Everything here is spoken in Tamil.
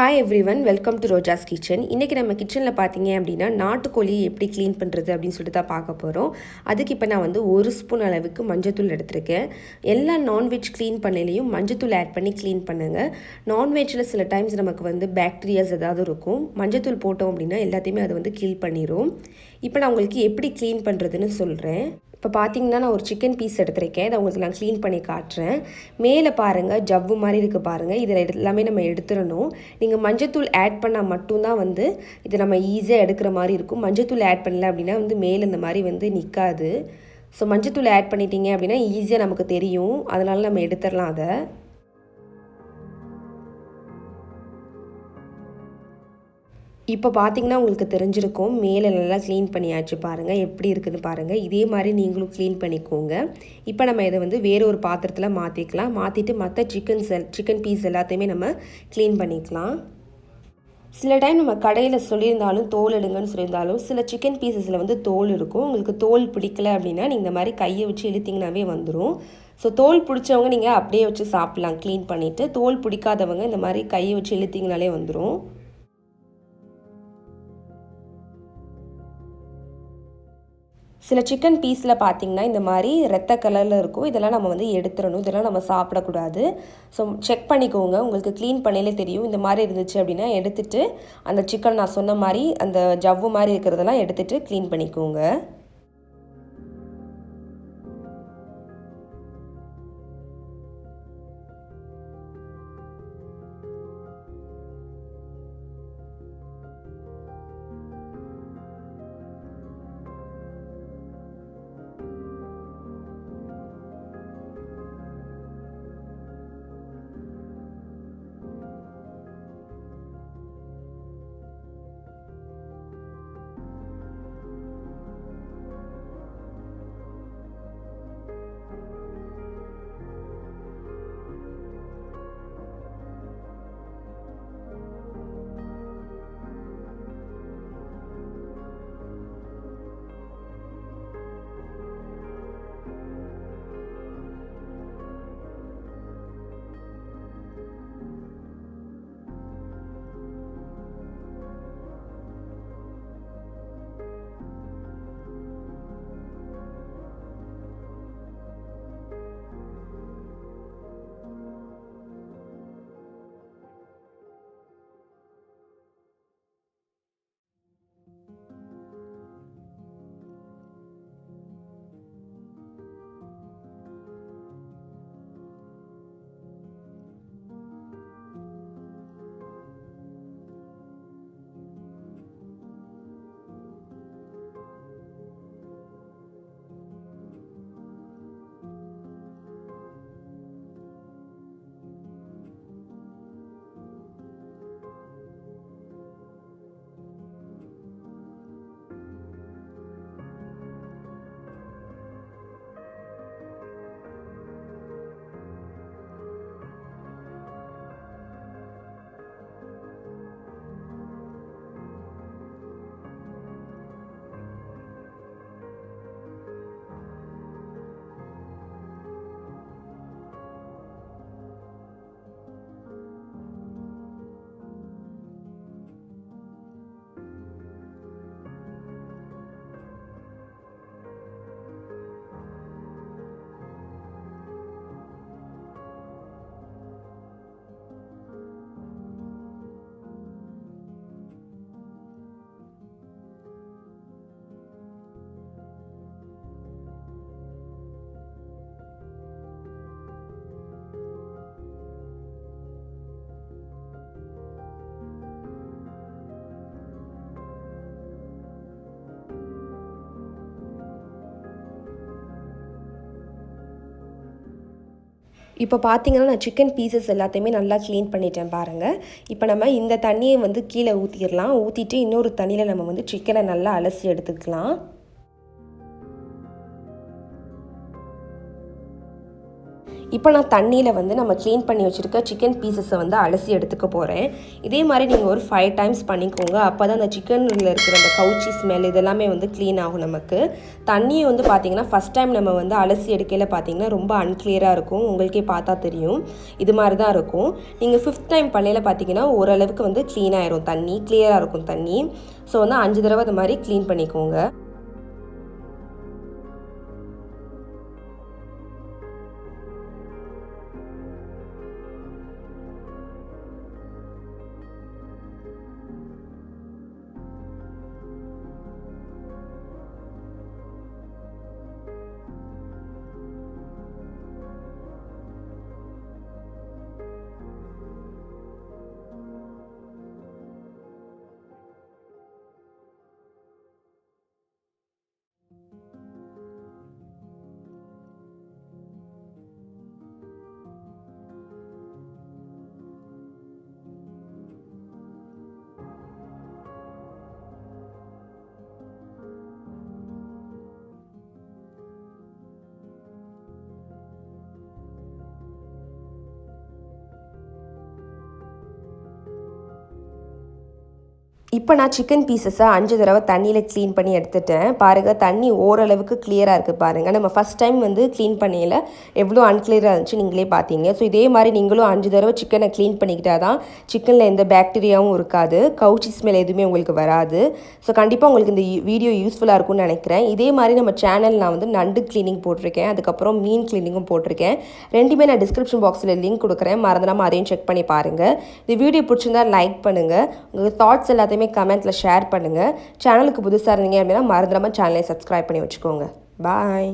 Hi everyone, welcome to Roja's kitchen. இன்றைக்கி நம்ம கிச்சனில் பார்த்தீங்க அப்படின்னா நாட்டுக்கோழியை எப்படி க்ளீன் பண்ணுறது அப்படின்னு சொல்லிட்டு தான் பார்க்க போகிறோம். அதுக்கு இப்போ நான் வந்து 1 ஸ்பூன் அளவுக்கு மஞ்சத்தூள் எடுத்திருக்கேன். எல்லா நான்வெஜ் க்ளீன் பண்ணலையும் மஞ்சத்தூள் ஆட் பண்ணி க்ளீன் பண்ணுங்கள். நான்வெஜ்ஜில் சில டைம்ஸ் நமக்கு வந்து பேக்டீரியாஸ் ஏதாவது இருக்கும். மஞ்சத்தூள் போட்டோம் அப்படின்னா எல்லாத்தையுமே அதை வந்து கில் பண்ணிடும். இப்போ நான் உங்களுக்கு எப்படி க்ளீன் பண்ணுறதுன்னு சொல்கிறேன். இப்போ பார்த்தீங்கன்னா நான் ஒரு சிக்கன் பீஸ் எடுத்திருக்கேன். இதை உங்களுக்கு நான் க்ளீன் பண்ணி காட்டுறேன். மேலே பாருங்கள், ஜவ்வு மாதிரி இருக்குது பாருங்கள். இதில் எல்லாமே நம்ம எடுத்துடணும். நீங்கள் மஞ்சத்தூள் ஆட் பண்ணால் மட்டும்தான் வந்து இது நம்ம ஈஸியாக எடுக்கிற மாதிரி இருக்கும். மஞ்சத்தூள் ஆட் பண்ணல அப்படின்னா வந்து மேலே இந்த மாதிரி வந்து நிற்காது. ஸோ மஞ்சத்தூள் ஆட் பண்ணிட்டீங்க அப்படின்னா ஈஸியாக நமக்கு தெரியும். அதனால் நம்ம எடுத்துடலாம் அதை. இப்போ பார்த்தீங்கன்னா உங்களுக்கு தெரிஞ்சிருக்கும், மேலே நல்லா க்ளீன் பண்ணியாச்சு பாருங்கள். எப்படி இருக்குதுன்னு பாருங்கள். இதே மாதிரி நீங்களும் க்ளீன் பண்ணிக்கோங்க. இப்போ நம்ம இதை வந்து வேறு ஒரு பாத்திரத்தில் மாற்றிக்கலாம். மாற்றிட்டு மற்ற சிக்கன் பீஸ் எல்லாத்தையுமே நம்ம க்ளீன் பண்ணிக்கலாம். சில டைம் நம்ம கடையில் சொல்லியிருந்தாலும் தோல் எடுங்கன்னு சொல்லியிருந்தாலும் சில சிக்கன் பீசஸில் வந்து தோல் இருக்கும். உங்களுக்கு தோல் பிடிக்கல அப்படின்னா நீங்கள் இந்த மாதிரி கையை வச்சு இழுத்திங்கனாவே வந்துடும். ஸோ தோல் பிடிச்சவங்க நீங்கள் அப்படியே வச்சு சாப்பிட்லாம் க்ளீன் பண்ணிவிட்டு. தோல் பிடிக்காதவங்க இந்த மாதிரி கையை வச்சு இழுத்திங்கனாலே வந்துடும். சில சிக்கன் பீஸில் பார்த்திங்கன்னா இந்த மாதிரி ரத்த கலரில் இருக்கும். இதெல்லாம் நம்ம வந்து எடுத்துடணும். இதெல்லாம் நம்ம சாப்பிடக்கூடாது. ஸோ செக் பண்ணிக்கோங்க. உங்களுக்கு க்ளீன் பண்ணலே தெரியும். இந்த மாதிரி இருந்துச்சு அப்படின்னா எடுத்துகிட்டு அந்த சிக்கன் நான் சொன்ன மாதிரி அந்த ஜவ்வு மாதிரி இருக்கிறதெல்லாம் எடுத்துகிட்டு க்ளீன் பண்ணிக்கோங்க. இப்போ பார்த்தீங்கன்னா நான் சிக்கன் பீசஸ் எல்லாத்தையுமே நல்லா க்ளீன் பண்ணிட்டேன் பாருங்கள். இப்போ நம்ம இந்த தண்ணியை வந்து கீழே ஊற்றிடலாம். ஊற்றிட்டு இன்னொரு தண்ணியில் நம்ம வந்து சிக்கனை நல்லா அலசி எடுத்துக்கலாம். இப்போ நான் தண்ணியில் வந்து நம்ம க்ளீன் பண்ணி வச்சுருக்க சிக்கன் பீசஸை வந்து அலசி எடுத்துக்க போகிறேன். இதே மாதிரி நீங்கள் ஒரு 5 டைம்ஸ் பண்ணிக்கோங்க. அப்போ தான் அந்த சிக்கனில் இருக்கிற அந்த கவுச்சி ஸ்மெல் இதெல்லாமே வந்து க்ளீன் ஆகும் நமக்கு. தண்ணியை வந்து பார்த்திங்கன்னா ஃபஸ்ட் டைம் நம்ம வந்து அலசி எடுக்கையில் பார்த்திங்கன்னா ரொம்ப அன்கிளியராக இருக்கும். உங்களுக்கே பார்த்தா தெரியும். இது மாதிரி தான் இருக்கும். நீங்கள் 5th டைம் பண்ணையில் பார்த்திங்கன்னா ஓரளவுக்கு வந்து க்ளீன் ஆயிரும், தண்ணி கிளியராக இருக்கும் தண்ணி. ஸோ வந்து 5 தடவை அது மாதிரி க்ளீன் பண்ணிக்கோங்க. இப்போ நான் சிக்கன் பீசஸை 5 தடவை தண்ணியில் க்ளீன் பண்ணி எடுத்துட்டேன். பாருங்கள், தண்ணி ஓரளவுக்கு கிளியராக இருக்குது பாருங்கள். நம்ம ஃபஸ்ட் டைம் வந்து க்ளீன் பண்ணையில் எவ்வளோ அன்கிளியராக இருந்துச்சு நீங்களே பார்த்தீங்க. ஸோ இதே மாதிரி நீங்களும் 5 தடவை சிக்கனை க்ளீன் பண்ணிக்கிட்டால் தான் சிக்கனில் எந்த பாக்டீரியாவும் இருக்காது, கவுச்சி ஸ்மெல் எதுவுமே உங்களுக்கு வராது. ஸோ கண்டிப்பாக உங்களுக்கு இந்த வீடியோ யூஸ்ஃபுல்லாக இருக்கும்னு நினைக்கிறேன். இதே மாதிரி நம்ம சேனல் நான் வந்து நண்டு க்ளீனிங் போட்டிருக்கேன், அதுக்கப்புறம் மீன் க்ளீனிங்கும் போட்டிருக்கேன். ரெண்டுமே நான் டிஸ்கிரிப்ஷன் பாக்ஸில் லிங்க் கொடுக்குறேன், மறந்துடாமல் அதையும் செக் பண்ணி பாருங்கள். இந்த வீடியோ பிடிச்சிருந்தா லைக் பண்ணுங்கள், உங்கள் தாட்ஸ் எல்லாத்தையுமே கமெண்ட்ல ஷேர் பண்ணுங்க. சேனலுக்கு புதுசா இருந்தீங்க அப்படின்னா மறந்துடாம சேனலை சப்ஸ்கிரைப் பண்ணி வச்சுக்கோங்க. பாய்.